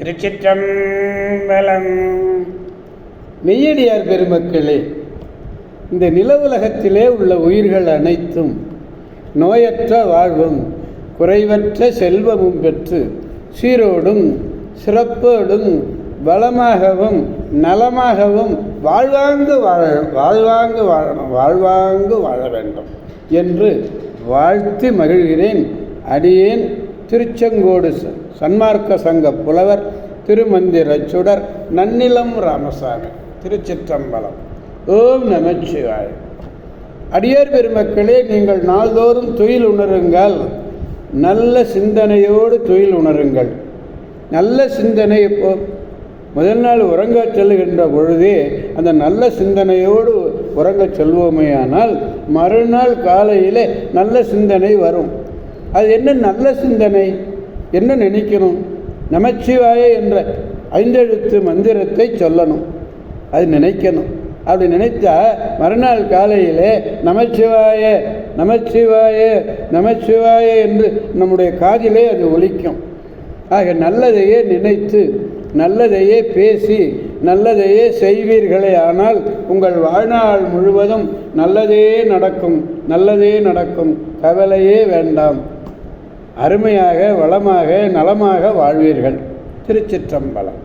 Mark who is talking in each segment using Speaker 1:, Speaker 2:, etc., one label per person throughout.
Speaker 1: திருச்சிற்றம்பலம். மெய்யடியார் பெருமக்களே, இந்த நில உலகத்திலே உள்ள உயிர்கள் அனைத்தும் நோயற்ற வாழ்வும் குறைவற்ற செல்வமும் பெற்று சீரோடும் சிறப்போடும் வளமாகவும் நலமாகவும் வாழ்வாங்கு வாழ வேண்டும் என்று வாழ்த்து மகிழ்கிறேன். அடியேன் திருச்செங்கோடு சன்மார்க்க சங்க புலவர் திருமந்திர சுடர் நன்னிலம் ராமசாமி. திருச்சிற்றம்பலம். ஓம் நமச்சிவாய. அடியார் பெருமக்களே, நீங்கள் நாள்தோறும் துயில் உணருங்கள். நல்ல சிந்தனையோடு துயில் உணருங்கள். நல்ல சிந்தனை இப்போ முதல் நாள் உறங்க செல்லுகின்ற பொழுதே அந்த நல்ல சிந்தனையோடு உறங்க செல்வோமேயானால் மறுநாள் காலையிலே நல்ல சிந்தனை வரும். அது என்ன நல்ல சிந்தனை? என்ன நினைக்கணும்? நமச்சிவாய என்ற 5 எழுத்து மந்திரத்தை சொல்லணும். அது நினைக்கணும். அப்படி நினைத்தா மறுநாள் காலையிலே நமச்சிவாய நமச்சிவாய நமச்சிவாய என்று நம்முடைய காதிலே அது ஒலிக்கும். ஆக நல்லதையே நினைத்து நல்லதையே பேசி நல்லதையே செய்வீர்களே ஆனால் உங்கள் வாழ்நாள் முழுவதும் நல்லதே நடக்கும், நல்லதே நடக்கும். கவலையே வேண்டாம். அருமையாக வளமாக நலமாக வாழ்வீர்கள். திருச்சிற்றம்பலம்.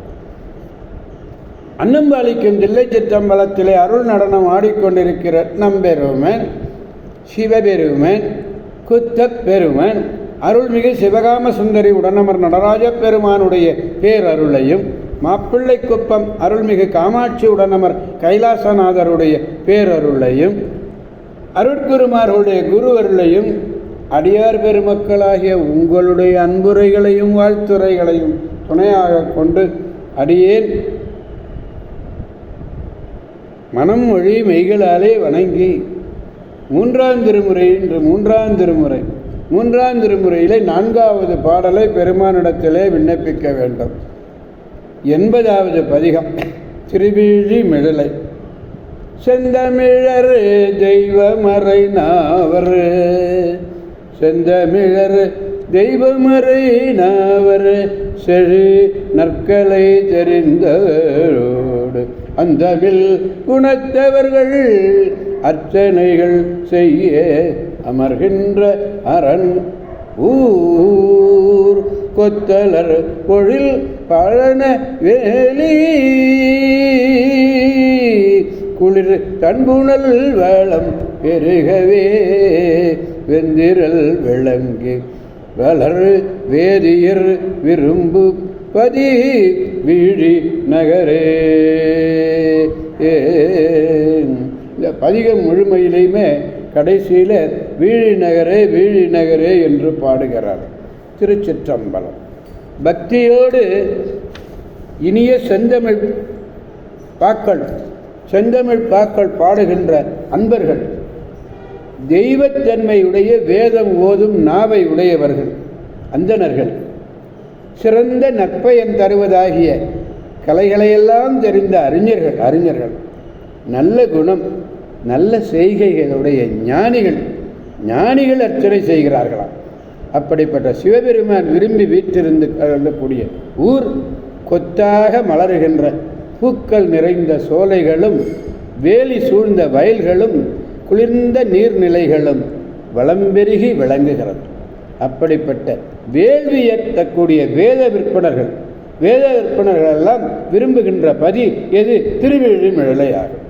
Speaker 1: அன்னம்பாலிக்கும் தில்லை சிற்றம்பலத்திலே அருள் நடனம் ஆடிக்கொண்டிருக்கிற நம்பெருமன் சிவபெருமன் குத்தப் பெருமன் அருள்மிகு சிவகாம சுந்தரி உடனமர் நடராஜ பெருமானுடைய பேரருளையும் மாப்பிள்ளை குப்பம் அருள்மிகு காமாட்சி உடனமர் கைலாசநாதருடைய பேரருளையும் அருட்குருமார்களுடைய குருவருளையும் அடியார் பெருமக்களாகிய உங்களுடைய அன்புரைகளையும் வாழ்த்துரைகளையும் துணையாக கொண்டு அடியேன் மனம் மொழி மெய்களாலே வணங்கி மூன்றாம் திருமுறையிலே 4வது பாடலை பெருமானிடத்திலே விண்ணப்பிக்க வேண்டும். 80வது பதிகம். திருவீழி மிழலை. செந்தமிழர் தெய்வமறை நாவர் செந்தமிழர் தெய்வமறை நாவர் செழு நற்களை தெரிந்தோடு அந்தவில் குணத்தவர்கள் அர்ச்சனைகள் செய்ய அமர்கின்ற அரண் ஊர் கொத்தலர் பொழில் பழன வேலி குளிர் தன்புணல் வளம் பெருகவே வெந்திரல் விளங்கி வளர் வேதியர் விரும்பு பதி வீழி நகரே. இந்த பதிகம் முழுமையிலையுமே கடைசியில் வீழி நகரே என்று பாடுகிறார். திருச்சிற்றம்பலம். பக்தியோடு இனிய செந்தமிழ் பாக்கள் பாடுகின்ற அன்பர்கள் தெய்வத்தன்மையுடைய வேதம் ஓதும் நாவை உடையவர்கள் அந்தணர்கள். சிறந்த நற்பயன் தருவதாகிய கலைகளையெல்லாம் தெரிந்த அறிஞர்கள் நல்ல குணம் நல்ல செய்கைகளுடைய ஞானிகள் அர்ச்சனை செய்கிறார்களாம். அப்படிப்பட்ட சிவபெருமான் விரும்பி வீற்றிருந்து கலந்தக்கூடிய ஊர் கொத்தாக மலருகின்ற பூக்கள் நிறைந்த சோலைகளும் வேலி சூழ்ந்த வயல்களும் குளிர்ந்த நீர்நிலைகளும் வளம் பெருகி விளங்குகிறது. அப்படிப்பட்ட வேள்வியேற்றக்கூடிய வேத விற்பனர்கள் எல்லாம் விரும்புகின்ற பதி எது? திருவீழி மிழலையாகும்.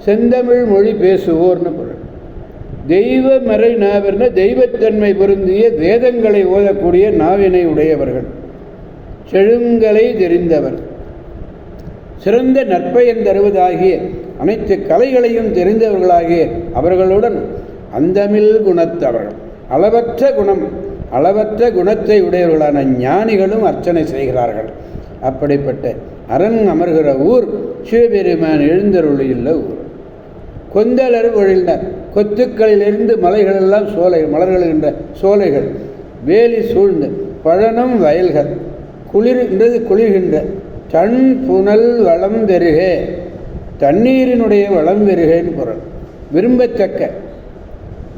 Speaker 1: செந்தமிழ் மொழி பேசுவோர்னு பொருள். தெய்வமறை நாவர்ன தெய்வத்தன்மை பொருந்திய வேதங்களை ஓதக்கூடிய நாவினை உடையவர்கள், செழுங்கலை தெரிந்தவர், சிறந்த நற்பயன் தருவதாகிய அனைத்து கலைகளையும் தெரிந்தவர்களாகிய அவர்களுடன் அந்தமில் குணத்தவர்கள் அளவற்ற குணத்தை உடையவர்களான ஞானிகளும் அர்ச்சனை செய்கிறார்கள். அப்படிப்பட்ட அரண் அமர்கிற ஊர் சிவபெருமான் எழுந்தருளியுள்ள ஊர். கொந்தலர் ஒழிந்தார். கொத்துக்களிலிருந்து மலைகளெல்லாம் மலர்கின்ற சோலைகள், வேலி சூழ்ந்த பழனம் வயல்கள், குளிர்கின்ற தன் புனல் வளம் பெருக, தண்ணீரினுடைய வளம் பெருகன்னு பொருள். விரும்பத்தக்க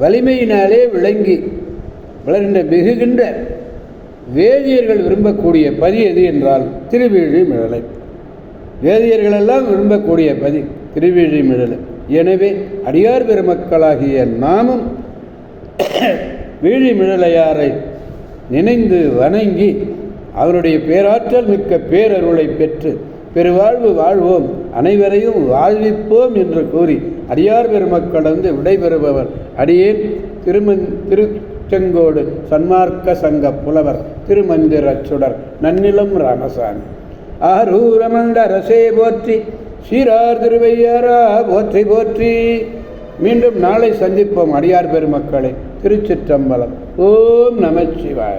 Speaker 1: வலிமையினாலே விளங்கி வளர்கின்ற மிகுகின்ற வேதியர்கள் விரும்பக்கூடிய பதி எது என்றால் திருவிழிமிழலை. வேதியர்களெல்லாம் விரும்பக்கூடிய பதி திருவிழிமிழலை. எனவே அடியார் பெருமக்களாகிய நாமும் விழிமிழலையாரை நினைந்து வணங்கி அவருடைய பேராற்றல் மிக்க பேரருளை பெற்று பெருவாழ்வு வாழ்வோம், அனைவரையும் வாழ்விப்போம் என்று கூறி அடியார் பெருமக்களந்து விடைபெறுபவர் அடியேன் திருச்செங்கோடு சன்மார்க்க சங்க புலவர் திருமந்திரச்சுடர் நன்னிலம் ராமசாமி. ஆரூரமண்ட அரசே போற்றி, சீரார் திருவையாரா போற்றி போற்றி. மீண்டும் நாளை சந்திப்போம் அடியார் பெருமக்களை. திருச்சிற்றம்பலம். ஓம் நமச்சிவாய.